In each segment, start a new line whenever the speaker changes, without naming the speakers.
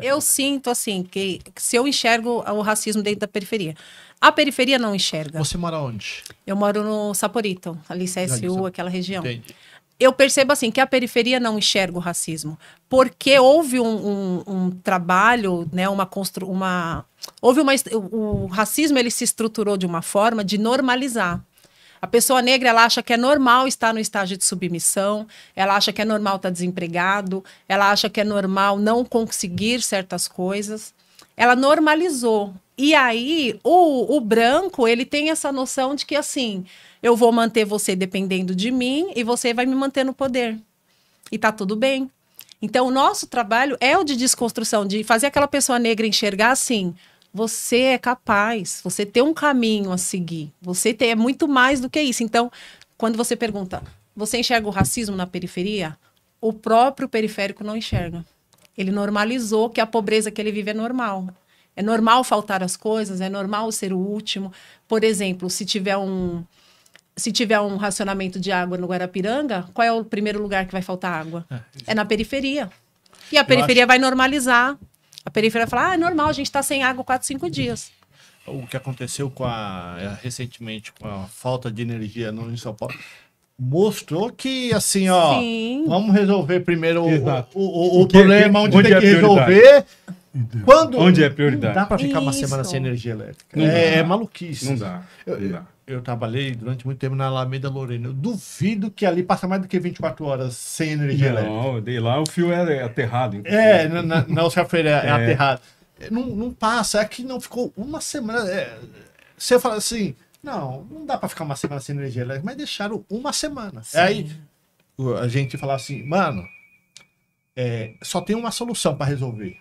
Eu sinto, assim, que se eu enxergo o racismo dentro da periferia. A periferia não enxerga.
Você mora onde?
Eu moro no Saporito, ali CSU,
Ali,
aquela região.
entendi.
Eu percebo, assim, que a periferia não enxerga o racismo. Porque houve um trabalho, né, houve o racismo, ele se estruturou de uma forma de normalizar. A pessoa negra, ela acha que é normal estar no estágio de submissão, ela acha que é normal estar desempregado, ela acha que é normal não conseguir certas coisas. Ela normalizou. E aí, o branco, ele tem essa noção de que, assim, eu vou manter você dependendo de mim e você vai me manter no poder. E tá tudo bem. Então, o nosso trabalho é o de desconstrução, de fazer aquela pessoa negra enxergar assim: você é capaz, você tem um caminho a seguir, é muito mais do que isso. Então, quando você pergunta, você enxerga o racismo na periferia? O próprio periférico não enxerga. Ele normalizou que a pobreza que ele vive é normal. É normal faltar as coisas, é normal ser o último. Por exemplo, se tiver um racionamento de água no Guarapiranga, qual é o primeiro lugar que vai faltar água? É na periferia. E a periferia vai normalizar. A periferia vai falar, é normal, a gente está sem água 4, 5 dias.
O que aconteceu recentemente com a falta de energia no São Paulo mostrou que, assim, ó,
Sim.
vamos resolver primeiro
Exato.
o problema onde tem
é
que
prioridade?
resolver.
Onde é prioridade?
Não dá para ficar uma
Isso.
semana sem energia elétrica.
Não dá.
É maluquice.
Não dá. Não dá.
Eu trabalhei durante muito tempo na Alameda Lorena. Eu duvido que ali passa mais do que 24 horas sem energia elétrica.
Não, de lá o fio é aterrado.
Na Oscar Freire é aterrado. Não passa, é que não ficou uma semana. Você fala assim, não dá pra ficar uma semana sem energia elétrica, mas deixaram uma semana.
Sim.
Aí a gente fala assim, mano, só tem uma solução pra resolver.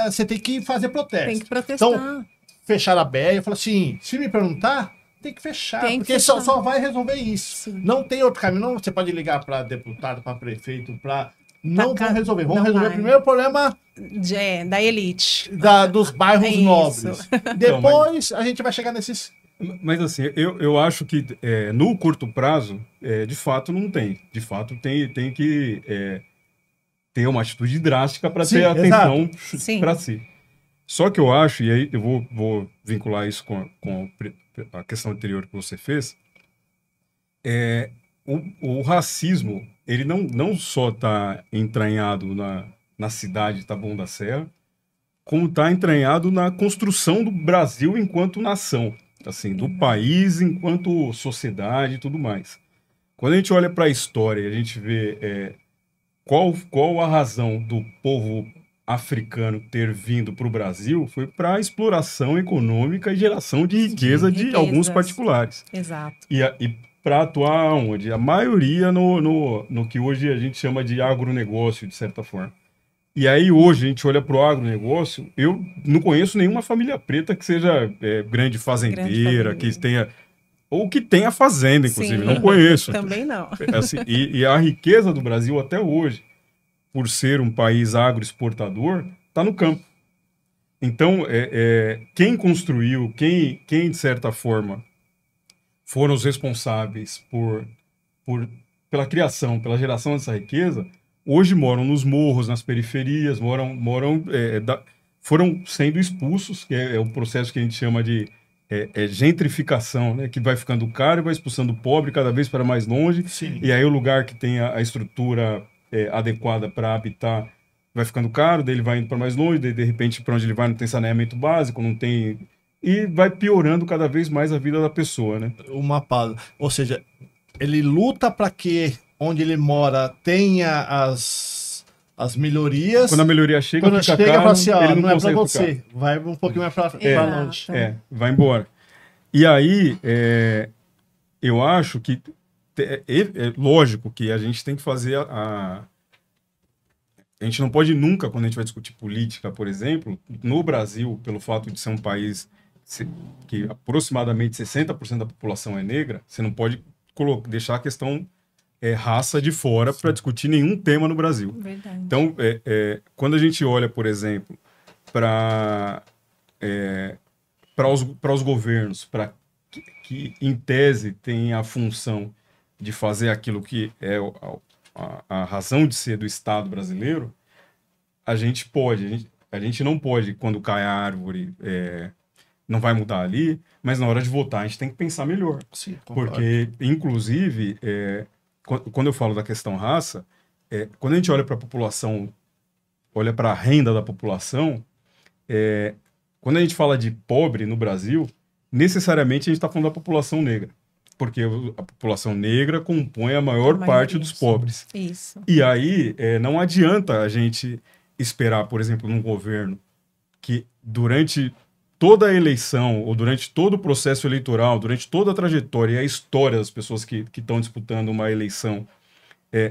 Você tem que fazer protesto.
Tem que protestar.
Então, fechar a BR, eu falo assim, se me perguntar, tem que fechar,
Tem que
porque
fechar.
Só vai resolver isso.
Sim.
Não tem outro caminho. Não, você pode ligar para deputado, para prefeito, não vão resolver. Vão
não
resolver
vai.
primeiro o problema
Da elite.
dos bairros
Isso.
nobres. Depois a gente vai chegar nesses...
Mas assim, eu acho que no curto prazo, de fato não tem. De fato tem que ter uma atitude drástica para ter atenção para si. Só que eu acho, e aí eu vou vincular isso com a questão anterior que você fez, o racismo, ele não só está entranhado na cidade de Taboão da Serra, como está entranhado na construção do Brasil enquanto nação, assim, do país enquanto sociedade e tudo mais. Quando a gente olha para a história, a gente vê qual a razão do povo africano ter vindo para o Brasil, foi para a exploração econômica e geração de riqueza de alguns particulares.
Exato.
E para atuar onde? A maioria no que hoje a gente chama de agronegócio, de certa forma. E aí hoje a gente olha para o agronegócio, eu não conheço nenhuma família preta que seja grande fazendeira, que tenha... Ou que tenha fazenda, inclusive, não conheço.
Também não.
Assim, e a riqueza do Brasil até hoje, por ser um país agroexportador, está no campo. Então, quem construiu, quem de certa forma foram os responsáveis pela criação, pela geração dessa riqueza, hoje moram nos morros, nas periferias, foram sendo expulsos, que é o processo que a gente chama de gentrificação, né? Que vai ficando caro e vai expulsando o pobre cada vez para mais longe.
Sim.
E aí o lugar que tem a estrutura adequada para habitar vai ficando caro, daí ele vai indo para mais longe, daí de repente para onde ele vai não tem saneamento básico, não tem... E vai piorando cada vez mais a vida da pessoa, né?
Uma pausa. Ou seja, ele luta para que onde ele mora tenha as melhorias.
Quando a melhoria chega,
quando
fica
chega,
caro,
fala assim, ó,
ele não
não é para
consegue
você.
ficar.
Vai um pouquinho mais para longe.
Vai embora. E aí, eu acho que é lógico que a gente tem que fazer a gente não pode nunca, quando a gente vai discutir política, por exemplo, no Brasil, pelo fato de ser um país que aproximadamente 60% da população é negra, você não pode deixar a questão raça de fora para discutir nenhum tema no Brasil.
Verdade.
Então, quando a gente olha, por exemplo, para os governos, que em tese tem a função de fazer aquilo que é a razão de ser do Estado brasileiro, a gente pode, a gente não pode, quando cai a árvore, não vai mudar ali, mas na hora de votar a gente tem que pensar melhor.
Sim, concordo.
Porque, inclusive, quando eu falo da questão raça, quando a gente olha para a população, olha para a renda da população, quando a gente fala de pobre no Brasil, necessariamente a gente está falando da população negra. Porque a população negra compõe a maior parte dos pobres.
Isso.
E aí, não adianta a gente esperar, por exemplo, num governo que durante toda a eleição, ou durante todo o processo eleitoral, durante toda a trajetória e a história das pessoas que estão disputando uma eleição,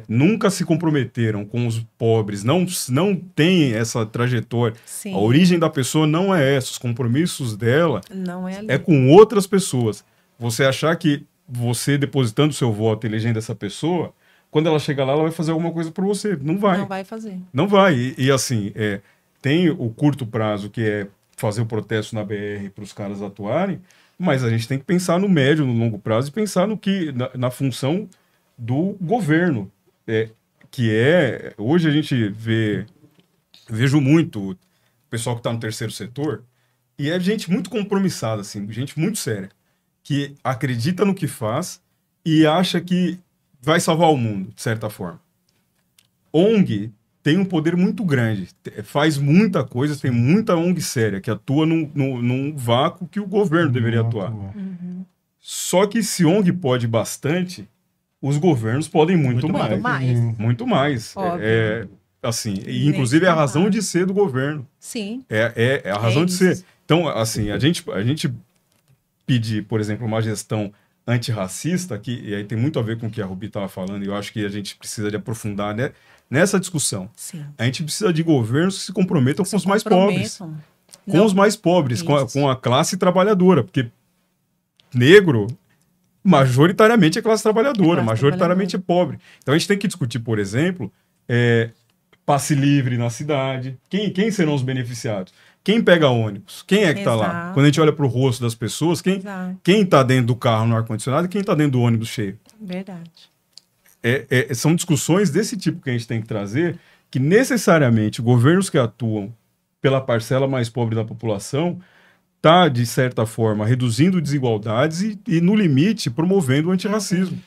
nunca se comprometeram com os pobres, não tem essa trajetória.
Sim.
A origem da pessoa não é essa, os compromissos dela
não é ali.
É com outras pessoas. Você achar que você depositando seu voto, elegendo essa pessoa, quando ela chegar lá, ela vai fazer alguma coisa por você. Não vai.
Não vai fazer.
Não vai. E assim, tem o curto prazo, que é fazer o protesto na BR para os caras atuarem, mas a gente tem que pensar no médio, no longo prazo e pensar na função do governo. Hoje a gente vejo muito o pessoal que está no terceiro setor, e é gente muito compromissada, assim, gente muito séria, que acredita no que faz e acha que vai salvar o mundo, de certa forma. ONG tem um poder muito grande, faz muita coisa, tem muita ONG séria que atua num vácuo que o governo deveria atuar.
Uhum.
Só que se ONG pode bastante, os governos podem muito mais. Muito mais. Assim, e inclusive é a razão de ser do governo.
Sim.
É a razão de ser. Então, assim, a gente pedir, por exemplo, uma gestão antirracista, e aí tem muito a ver com o que a Rubi estava falando, e eu acho que a gente precisa de aprofundar, né, nessa discussão.
Sim.
A gente precisa de governos que se comprometam com os mais pobres. Com os mais pobres, com a classe trabalhadora, porque negro majoritariamente é classe trabalhadora, majoritariamente é pobre. Então a gente tem que discutir, por exemplo, passe livre na cidade. Quem serão os beneficiados? Quem pega ônibus? Quem é que está lá? Quando a gente olha para o rosto das pessoas, quem está dentro do carro no ar-condicionado e quem está dentro do ônibus cheio?
Verdade.
São discussões desse tipo que a gente tem que trazer, que necessariamente governos que atuam pela parcela mais pobre da população está, de certa forma, reduzindo desigualdades e no limite, promovendo o antirracismo.